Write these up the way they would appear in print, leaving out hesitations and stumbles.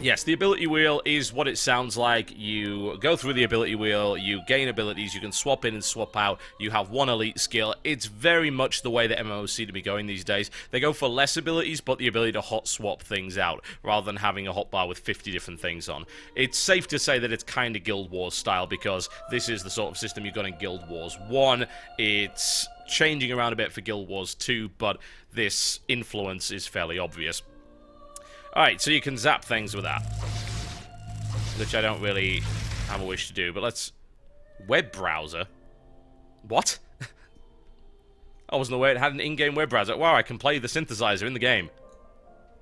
Yes, the ability wheel is what it sounds like. You go through the ability wheel, you gain abilities, you can swap in and swap out, you have one elite skill. It's very much the way that MMOs seem to be going these days. They go for less abilities, but the ability to hot swap things out, rather than having a hotbar with 50 different things on. It's safe to say that it's kind of Guild Wars style, because this is the sort of system you got in Guild Wars 1. It's changing around a bit for Guild Wars 2, but this influence is fairly obvious. Alright, so you can zap things with that. Which I don't really have a wish to do, but let's... Web browser? What? I wasn't aware it had an in-game web browser. Wow, I can play the synthesizer in the game.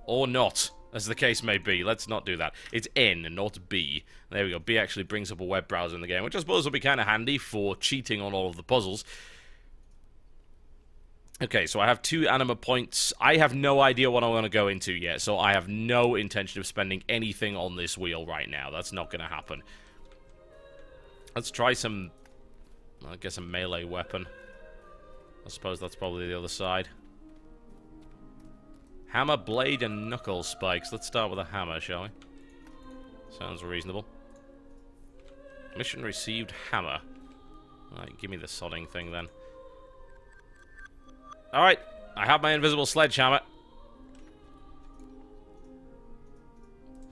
Or not, as the case may be. Let's not do that. It's N, not B. There we go. B actually brings up a web browser in the game, which I suppose will be kind of handy for cheating on all of the puzzles. Okay, so I have 2 anima points. I have no idea what I want to go into yet, so I have no intention of spending anything on this wheel right now. That's not going to happen. Let's try some, I guess, a melee weapon. I suppose that's probably the other side. Hammer, blade, and knuckle spikes. Let's start with a hammer, shall we? Sounds reasonable. Mission received hammer. Alright, give me the sodding thing then. Alright, I have my invisible sledgehammer.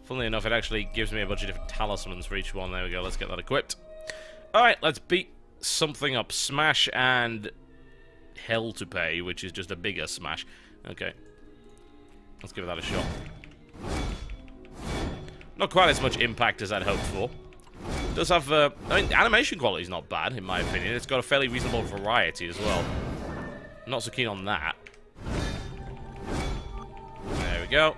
Funnily enough, it actually gives me a bunch of different talismans for each one. There we go, let's get that equipped. Alright, let's beat something up. Smash and Hell to Pay, which is just a bigger smash. Okay. Let's give that a shot. Not quite as much impact as I'd hoped for. It does have, I mean, animation quality is not bad, in my opinion. It's got a fairly reasonable variety as well. Not so keen on that. There we go.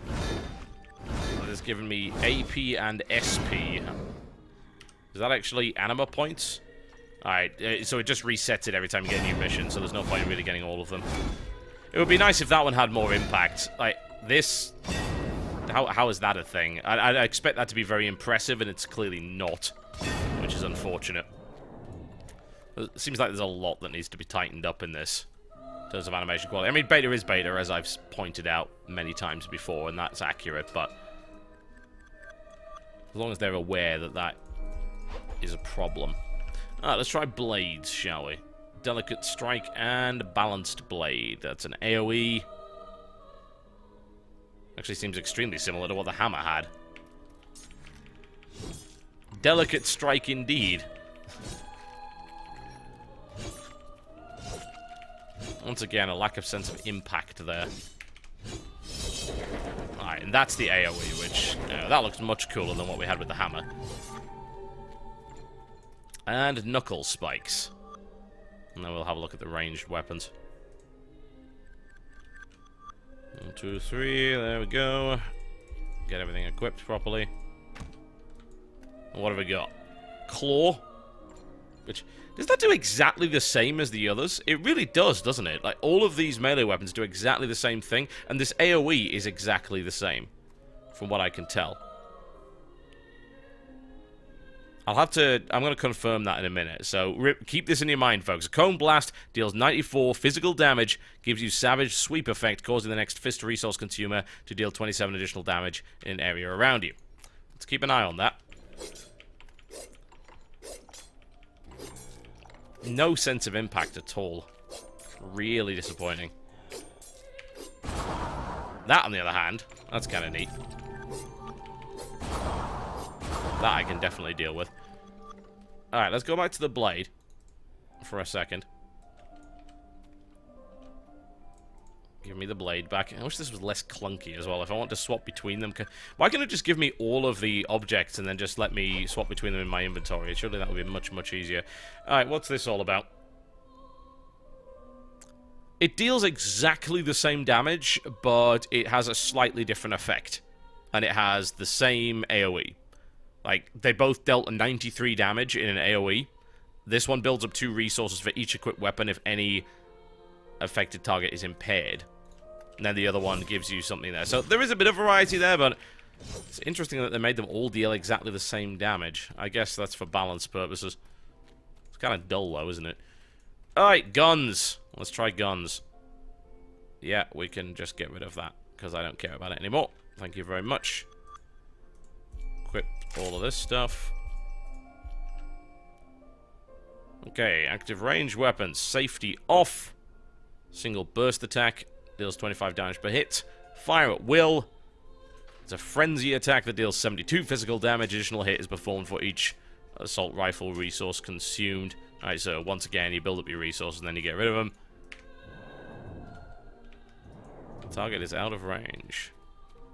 That has given me AP and SP. Is that actually anima points? Alright, so it just resets it every time you get a new mission, so there's no point in really getting all of them. It would be nice if that one had more impact. Like, this... How is that a thing? I expect that to be very impressive, and it's clearly not. Which is unfortunate. It seems like there's a lot that needs to be tightened up in this, in terms of animation quality. I mean, beta is beta, as I've pointed out many times before, and that's accurate, but as long as they're aware that that is a problem. Alright, let's try blades, shall we? Delicate strike and balanced blade. That's an AoE. Actually seems extremely similar to what the hammer had. Delicate strike indeed. Once again, a lack of sense of impact there. Alright, and that's the AoE, which, that looks much cooler than what we had with the hammer. And knuckle spikes. And then we'll have a look at the ranged weapons. 1, 2, 3, there we go. Get everything equipped properly. And what have we got? Claw. Which, does that do exactly the same as the others? It really does, doesn't it? Like, all of these melee weapons do exactly the same thing, and this AoE is exactly the same, from what I can tell. I'm going to confirm that in a minute, so keep this in your mind, folks. Cone Blast deals 94 physical damage, gives you Savage Sweep effect, causing the next Fist resource consumer to deal 27 additional damage in an area around you. Let's keep an eye on that. No sense of impact at all. Really disappointing. That, on the other hand, that's kind of neat. That I can definitely deal with. Alright, let's go back to the blade for a second. Give me the blade back. I wish this was less clunky as well. If I want to swap between them... Why can't it just give me all of the objects and then just let me swap between them in my inventory? Surely that would be much, much easier. Alright, what's this all about? It deals exactly the same damage, but it has a slightly different effect. And it has the same AoE. Like, they both dealt a 93 damage in an AoE. This one builds up 2 resources for each equipped weapon if any affected target is impaired. And then the other one gives you something there. So there is a bit of variety there, but it's interesting that they made them all deal exactly the same damage. I guess that's for balance purposes. It's kind of dull, though, isn't it? Alright, guns. Let's try guns. Yeah, we can just get rid of that because I don't care about it anymore. Thank you very much. Equip all of this stuff. Okay, active range weapons. Safety off. Single burst attack. Deals 25 damage per hit. Fire at will. It's a frenzy attack that deals 72 physical damage. Additional hit is performed for each assault rifle resource consumed. Alright, so once again, you build up your resources and then you get rid of them. The target is out of range.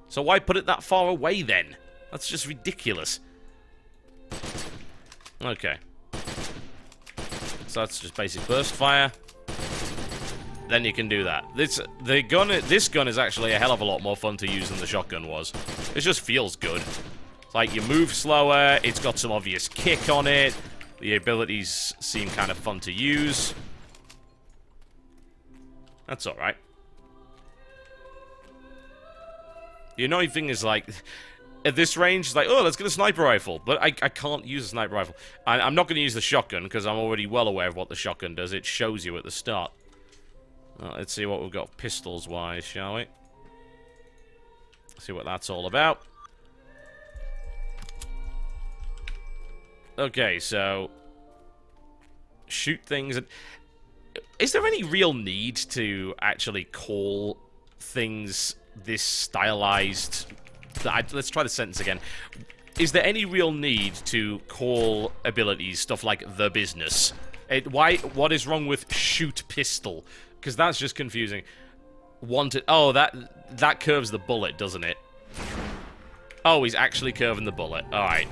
So why put it that far away then? That's just ridiculous. Okay. So that's just basic burst fire. Then you can do that. This gun is actually a hell of a lot more fun to use than the shotgun was. It just feels good. It's like you move slower, it's got some obvious kick on it, the abilities seem kind of fun to use. That's alright. The annoying thing is, like, at this range, it's like, oh, let's get a sniper rifle. But I can't use a sniper rifle. I'm not going to use the shotgun, because I'm already well aware of what the shotgun does. It shows you at the start. Let's see what we've got pistols-wise, shall we? See what that's all about. Okay, so... shoot things. Is there any real need to actually call things this stylized... Let's try the sentence again. Is there any real need to call abilities stuff like the business? What is wrong with shoot pistol? Because that's just confusing. Oh, that curves the bullet, doesn't it? Oh, he's actually curving the bullet. Alright.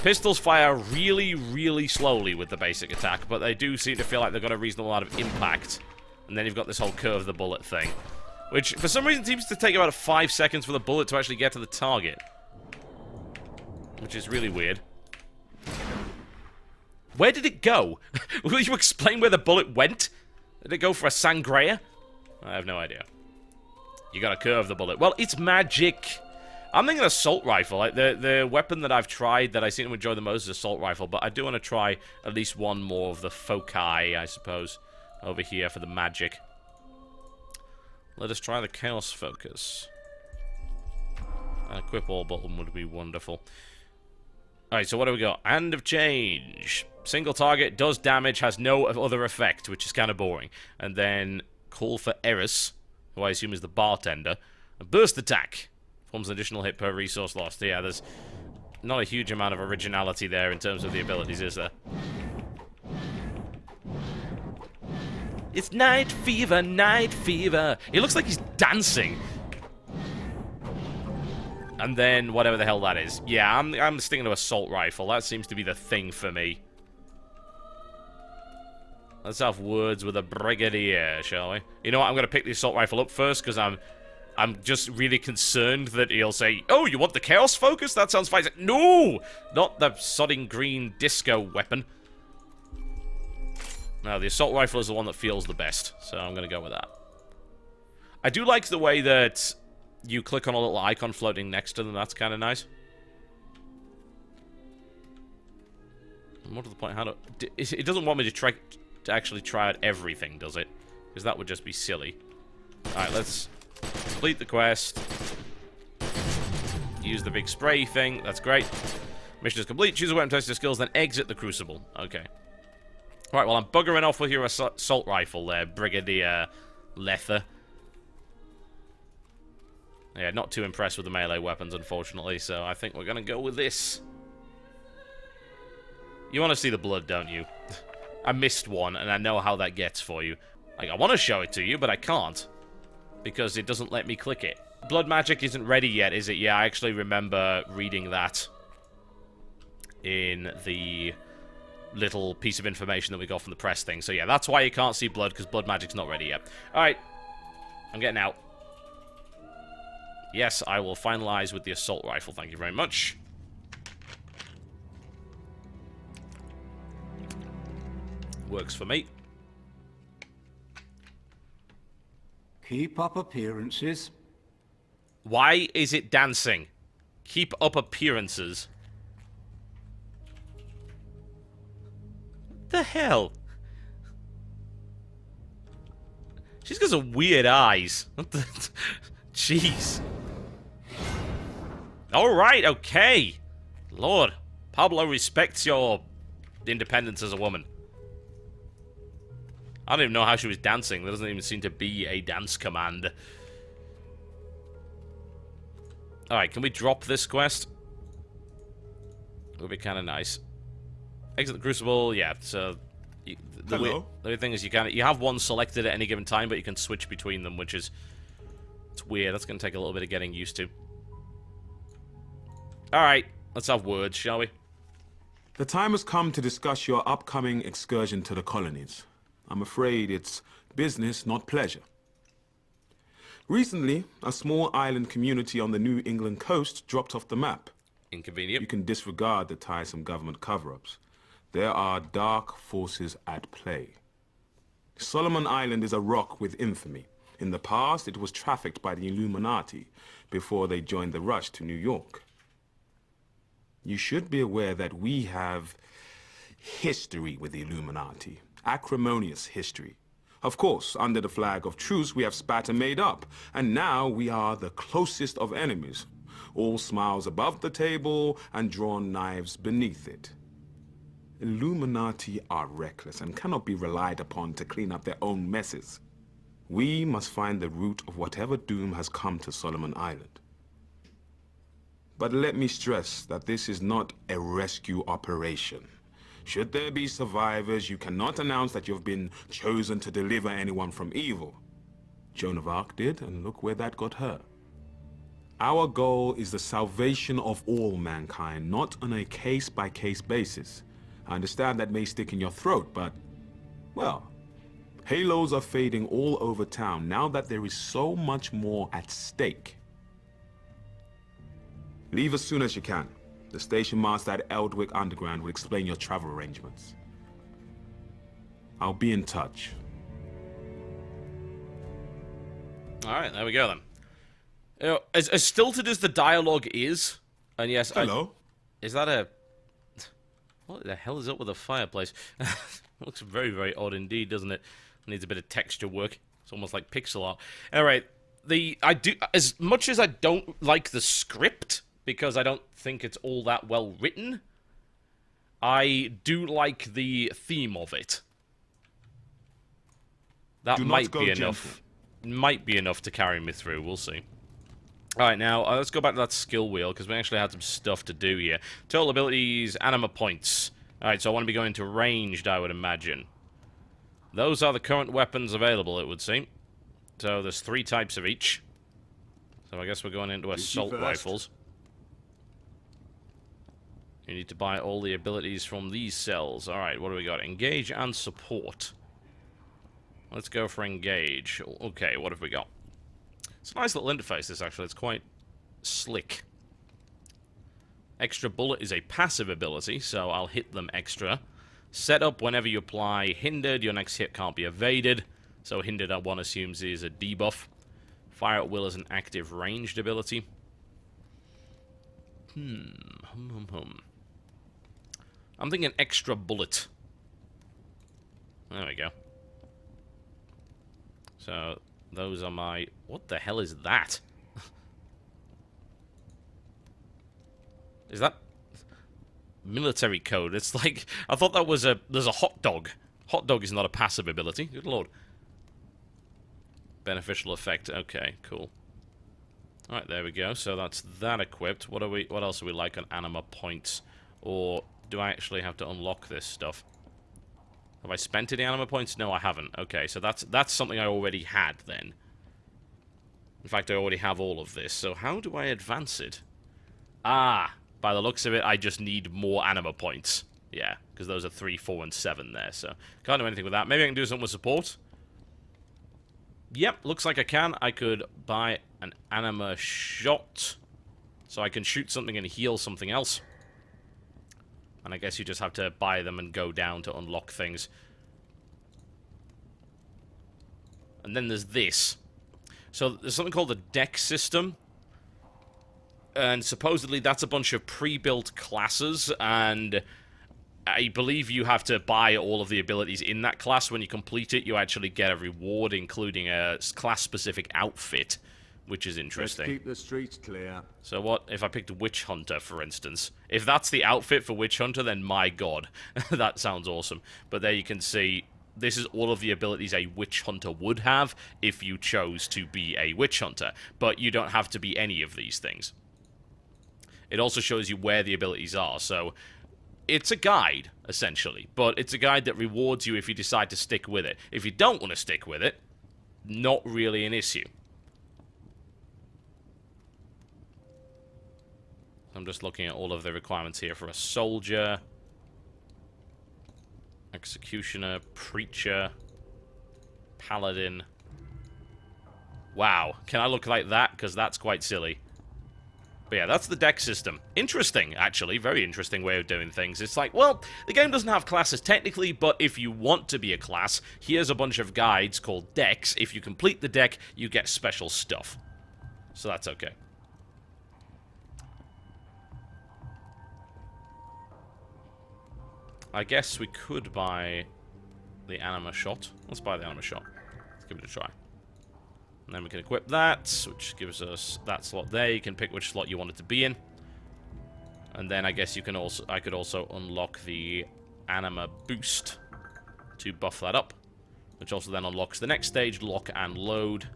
Pistols fire really, really slowly with the basic attack, but they do seem to feel like they've got a reasonable amount of impact. And then you've got this whole curve the bullet thing. Which, for some reason, seems to take about 5 seconds for the bullet to actually get to the target. Which is really weird. Where did it go? Will you explain where the bullet went? Did it go for a sangria? I have no idea. You gotta curve the bullet. Well, it's magic. I'm thinking assault rifle. Like the weapon that I've tried that I seem to enjoy the most is assault rifle, but I do want to try at least one more of the foci, I suppose, over here for the magic. Let us try the chaos focus. An equip all button would be wonderful. Alright, so what do we got? Hand of change. Single target, does damage, has no other effect, which is kind of boring. And then call for Eris, who I assume is the bartender. A burst attack. Forms an additional hit per resource lost. Yeah, there's not a huge amount of originality there in terms of the abilities, is there? It's night fever, night fever. He looks like he's dancing. And then whatever the hell that is. Yeah, I'm sticking to assault rifle. That seems to be the thing for me. Let's have words with a brigadier, shall we? You know what? I'm going to pick the assault rifle up first because I'm just really concerned that he'll say, "Oh, you want the chaos focus? That sounds fine." No, not the sodding green disco weapon. No, the assault rifle is the one that feels the best, so I'm going to go with that. I do like the way that you click on a little icon floating next to them. That's kind of nice. More to the point, how to... It doesn't want me to actually try out everything, does it? Because that would just be silly. Alright, let's complete the quest. Use the big spray thing. That's great. Mission is complete. Choose a weapon, test your skills, then exit the crucible. Okay. Right, well, I'm buggering off with your assault rifle there, Brigadier Lether. Yeah, not too impressed with the melee weapons, unfortunately, so I think we're going to go with this. You want to see the blood, don't you? I missed one, and I know how that gets for you. Like, I want to show it to you, but I can't. Because it doesn't let me click it. Blood magic isn't ready yet, is it? Yeah, I actually remember reading that in the little piece of information that we got from the press thing. So yeah, that's why you can't see blood, because blood magic's not ready yet. Alright. I'm getting out. Yes, I will finalize with the assault rifle. Thank you very much. Works for me. Keep up appearances. Why is it dancing? Keep up appearances. The hell? She's got some weird eyes. Jeez. Alright, okay. Lord, Pablo respects your independence as a woman. I don't even know how she was dancing. There doesn't even seem to be a dance command. Alright, can we drop this quest? Would be kind of nice. Exit the Crucible, yeah, so... The weird thing is you have one selected at any given time, but you can switch between them, which is... It's weird. That's going to take a little bit of getting used to. Alright, let's have words, shall we? The time has come to discuss your upcoming excursion to the colonies. I'm afraid it's business, not pleasure. Recently, a small island community on the New England coast dropped off the map. Inconvenient. You can disregard the tiresome government cover-ups. There are dark forces at play. Solomon Island is a rock with infamy. In the past, it was trafficked by the Illuminati before they joined the rush to New York. You should be aware that we have history with the Illuminati. Acrimonious history. Of course, under the flag of truce, we have spat and made up. And now we are the closest of enemies. All smiles above the table and drawn knives beneath it. Illuminati are reckless and cannot be relied upon to clean up their own messes. We must find the root of whatever doom has come to Solomon Island. But let me stress that this is not a rescue operation. Should there be survivors, you cannot announce that you've been chosen to deliver anyone from evil. Joan of Arc did, and look where that got her. Our goal is the salvation of all mankind, not on a case-by-case basis. I understand that may stick in your throat, but, well, halos are fading all over town now that there is so much more at stake. Leave as soon as you can. The station master at Eldwick Underground will explain your travel arrangements. I'll be in touch. Alright, there we go then. You know, as stilted as the dialogue is, and yes, Hello? Is that a... What the hell is up with the fireplace? It looks very, very odd indeed, doesn't it? It needs a bit of texture work. It's almost like pixel art. Alright, as much as I don't like the script, because I don't think it's all that well written, I do like the theme of it. That might be enough. Might be enough to carry me through, we'll see. Alright, now, let's go back to that skill wheel, because we actually had some stuff to do here. Total abilities, anima points. Alright, so I want to be going to ranged, I would imagine. Those are the current weapons available, it would seem. So there's 3 types of each. So I guess we're going into assault rifles. You need to buy all the abilities from these cells. Alright, what do we got? Engage and support. Let's go for engage. Okay, what have we got? It's a nice little interface, this, actually. It's quite slick. Extra bullet is a passive ability, so I'll hit them extra. Set up whenever you apply hindered. Your next hit can't be evaded. So hindered, one assumes, is a debuff. Fire at will is an active ranged ability. I'm thinking extra bullet. There we go. So, those are my... What the hell is that? Is that... military code? It's like... I thought that was a... There's a hot dog. Hot dog is not a passive ability. Good lord. Beneficial effect. Okay, cool. Alright, there we go. So that's that equipped. What else are we like on anima points? Or do I actually have to unlock this stuff? Have I spent any anima points? No, I haven't. Okay, so that's something I already had then. In fact, I already have all of this. So how do I advance it? Ah, by the looks of it, I just need more anima points. Yeah, because those are 3, 4, and 7 there. So can't do anything with that. Maybe I can do something with support. Yep, looks like I can. I could buy an anima shot, so I can shoot something and heal something else. And I guess you just have to buy them and go down to unlock things. And then there's this. So there's something called the deck system. And supposedly that's a bunch of pre-built classes, and I believe you have to buy all of the abilities in that class. When you complete it, you actually get a reward, including a class-specific outfit, which is Let's interesting. keep the streets clear. So what if I picked Witch Hunter, for instance? If that's the outfit for Witch Hunter, then my god, that sounds awesome. But there you can see, this is all of the abilities a Witch Hunter would have if you chose to be a Witch Hunter. But you don't have to be any of these things. It also shows you where the abilities are, so it's a guide, essentially. But it's a guide that rewards you if you decide to stick with it. If you don't want to stick with it, not really an issue. I'm just looking at all of the requirements here for a soldier, executioner, preacher, paladin. Wow, can I look like that? Because that's quite silly. But yeah, that's the deck system. Interesting, actually. Very interesting way of doing things. It's like, well, the game doesn't have classes technically, but if you want to be a class, here's a bunch of guides called decks. If you complete the deck, you get special stuff. So that's okay. I guess we could buy the anima shot. Let's buy the anima shot. Let's give it a try. And then we can equip that, which gives us that slot there. You can pick which slot you want it to be in. And then I guess you can also, I could also unlock the anima boost to buff that up, which also then unlocks the next stage, lock and load,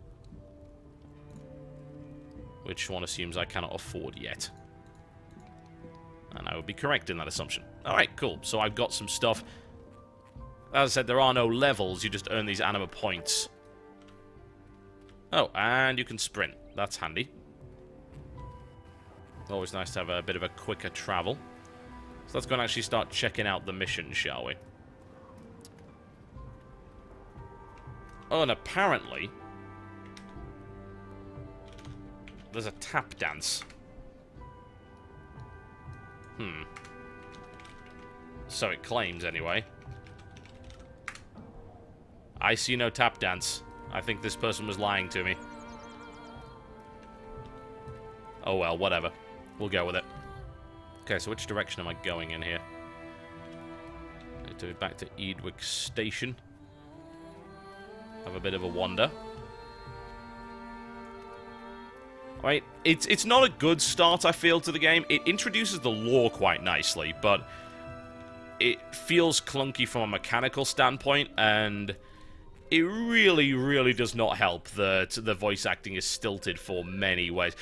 which one assumes I cannot afford yet. And I would be correct in that assumption. Alright, cool. So I've got some stuff. As I said, there are no levels. You just earn these anima points. Oh, and you can sprint. That's handy. Always nice to have a bit of a quicker travel. So let's go and actually start checking out the mission, shall we? Oh, and apparently there's a tap dance. So it claims, anyway. I see no tap dance. I think this person was lying to me. Oh well, whatever. We'll go with it. Okay, so which direction am I going in here? I need to be back to Edwick Station. Have a bit of a wander. Right, it's not a good start, I feel, to the game. It introduces the lore quite nicely, but it feels clunky from a mechanical standpoint, and it really, really does not help that the voice acting is stilted for many ways.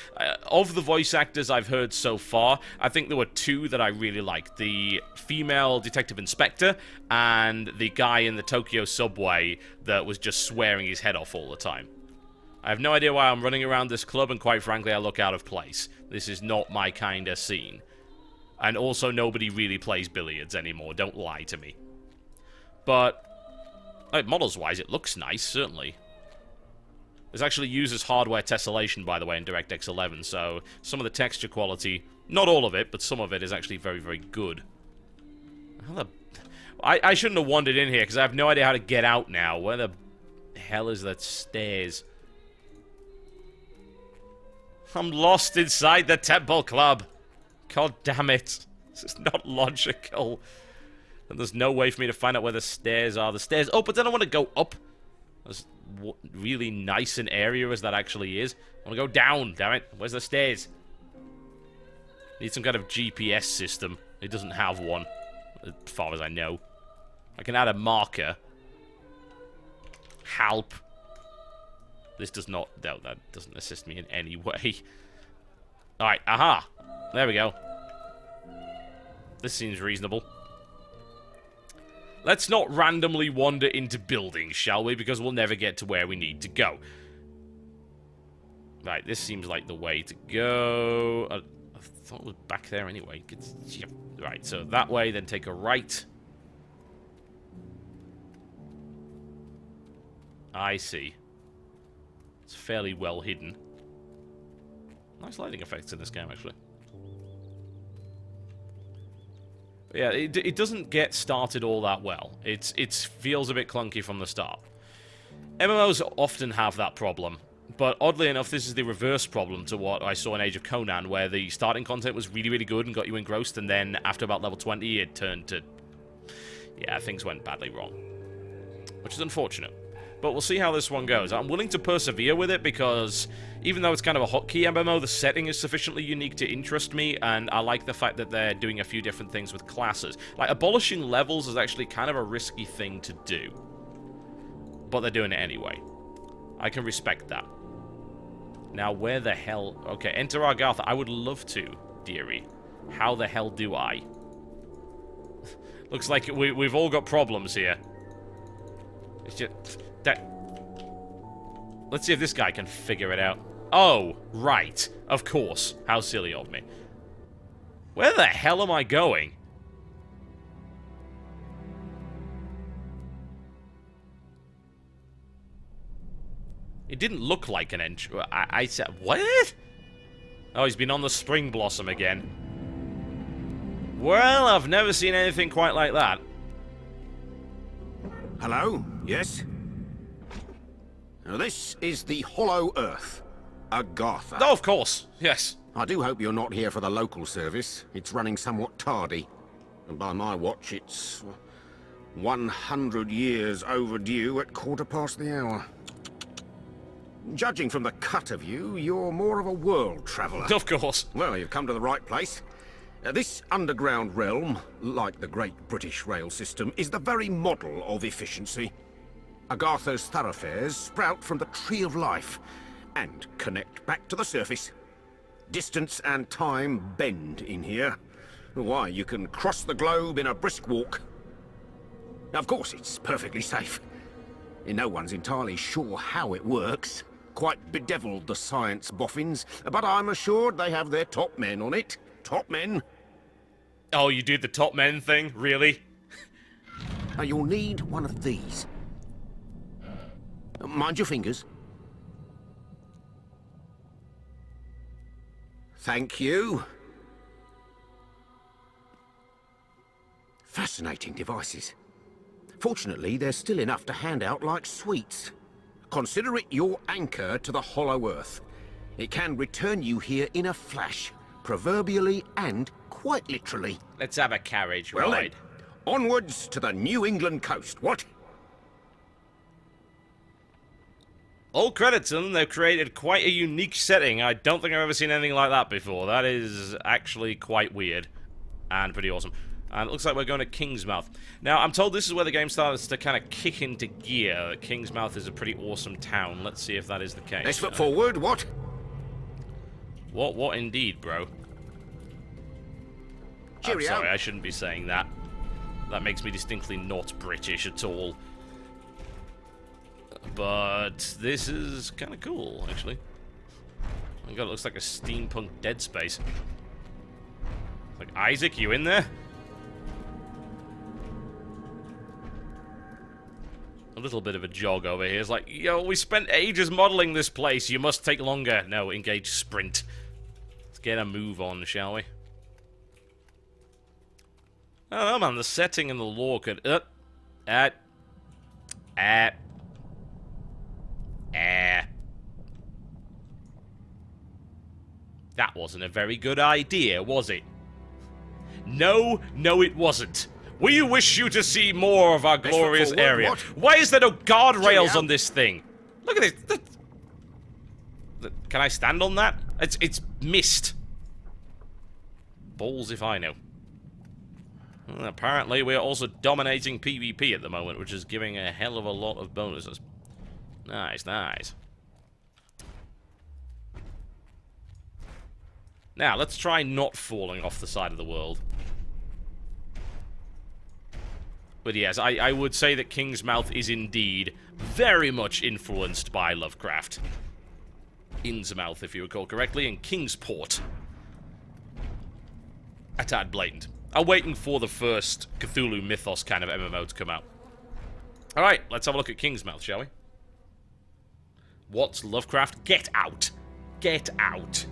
Of the voice actors I've heard so far, I think there were two that I really liked. The female detective inspector and the guy in the Tokyo subway that was just swearing his head off all the time. I have no idea why I'm running around this club, and quite frankly, I look out of place. This is not my kind of scene. And also, nobody really plays billiards anymore. Don't lie to me. But models-wise, it looks nice, certainly. This actually uses hardware tessellation, by the way, in DirectX 11, so some of the texture quality, not all of it, but some of it is actually very, very good. I shouldn't have wandered in here, because I have no idea how to get out now. Where the hell is that stairs? I'm lost inside the Temple Club. God damn it. This is not logical. And there's no way for me to find out where the stairs are. The stairs... Oh, but then I want to go up. As really nice an area as that actually is. I want to go down, damn it. Where's the stairs? Need some kind of GPS system. It doesn't have one, as far as I know. I can add a marker. Help. This does not... No, that doesn't assist me in any way. Alright, aha. There we go. This seems reasonable. Let's not randomly wander into buildings, shall we? Because we'll never get to where we need to go. Right, this seems like the way to go. I thought it was back there anyway. Right, so that way, then take a right. I see. It's fairly well hidden. Nice lighting effects in this game, actually. But yeah, it doesn't get started all that well. It feels a bit clunky from the start. MMOs often have that problem. But oddly enough, this is the reverse problem to what I saw in Age of Conan, where the starting content was really, really good and got you engrossed, and then after about level 20, it turned to... Yeah, things went badly wrong. Which is unfortunate. but we'll see how this one goes. I'm willing to persevere with it because even though it's kind of a hotkey MMO, the setting is sufficiently unique to interest me, and I like the fact that they're doing a few different things with classes. Like, abolishing levels is actually kind of a risky thing to do, but they're doing it anyway. I can respect that. Now, where the hell... Okay, enter Argartha. I would love to, dearie. How the hell do I? Looks like we've all got problems here. It's just... Let's see if this guy can figure it out. Oh, right. Of course. How silly of me. Where the hell am I going? It didn't look like an entry. I said, what? Oh, he's been on the spring blossom again. Well, I've never seen anything quite like that. Hello? Yes? Now, this is the Hollow Earth, Argartha. Oh, of course. Yes. I do hope you're not here for the local service. It's running somewhat tardy. And by my watch, it's 100 years overdue at 1/4 the hour. Judging from the cut of you, you're more of a world traveller. Of course. Well, you've come to the right place. This underground realm, like the great British rail system, is the very model of efficiency. Agartha's thoroughfares sprout from the Tree of Life and connect back to the surface. Distance and time bend in here. Why, you can cross the globe in a brisk walk. Now, of course, it's perfectly safe. No one's entirely sure how it works. Quite bedeviled, the science boffins, but I'm assured they have their top men on it. Top men. Oh, you do the top men thing? Really? Now, you'll need one of these. Mind your fingers. Thank you. Fascinating devices. Fortunately, there's still enough to hand out like sweets. Consider it your anchor to the Hollow Earth. It can return you here in a flash, proverbially and quite literally. Let's have a carriage Well ride. then, onwards to the New England coast, what? All credit to them, they've created quite a unique setting. I don't think I've ever seen anything like that before. That is actually quite weird and pretty awesome. And it looks like we're going to Kingsmouth. Now, I'm told this is where the game starts to kind of kick into gear. Kingsmouth is a pretty awesome town. Let's see if that is the case. Next foot forward, what? What indeed, bro? I'm Cheerio. sorry, I shouldn't be saying that. That makes me distinctly not British at all. But this is kind of cool, actually. Oh my god, it looks like a steampunk Dead Space. Like, Isaac, you in there? A little bit of a jog over here. It's like, yo, we spent ages modeling this place. You must take longer. No, engage sprint. Let's get a move on, shall we? I don't know, man. The setting and the lore could... That wasn't a very good idea, was it? No, it wasn't. We wish you to see more of our glorious forward, area. what? Why is there no guardrails Cheerio. on this thing? Look at this. Can I stand on that? It's mist. Balls if I know. Well, apparently, we're also dominating PvP at the moment, which is giving a hell of a lot of bonuses. Nice, nice. Now, let's try not falling off the side of the world. But yes, I would say that Kingsmouth is indeed very much influenced by Lovecraft. Innsmouth, if you recall correctly, and Kingsport. A tad blatant. I'm waiting for the first Cthulhu Mythos kind of MMO to come out. Alright, let's have a look at Kingsmouth, shall we? What's Lovecraft? Get out! Get out!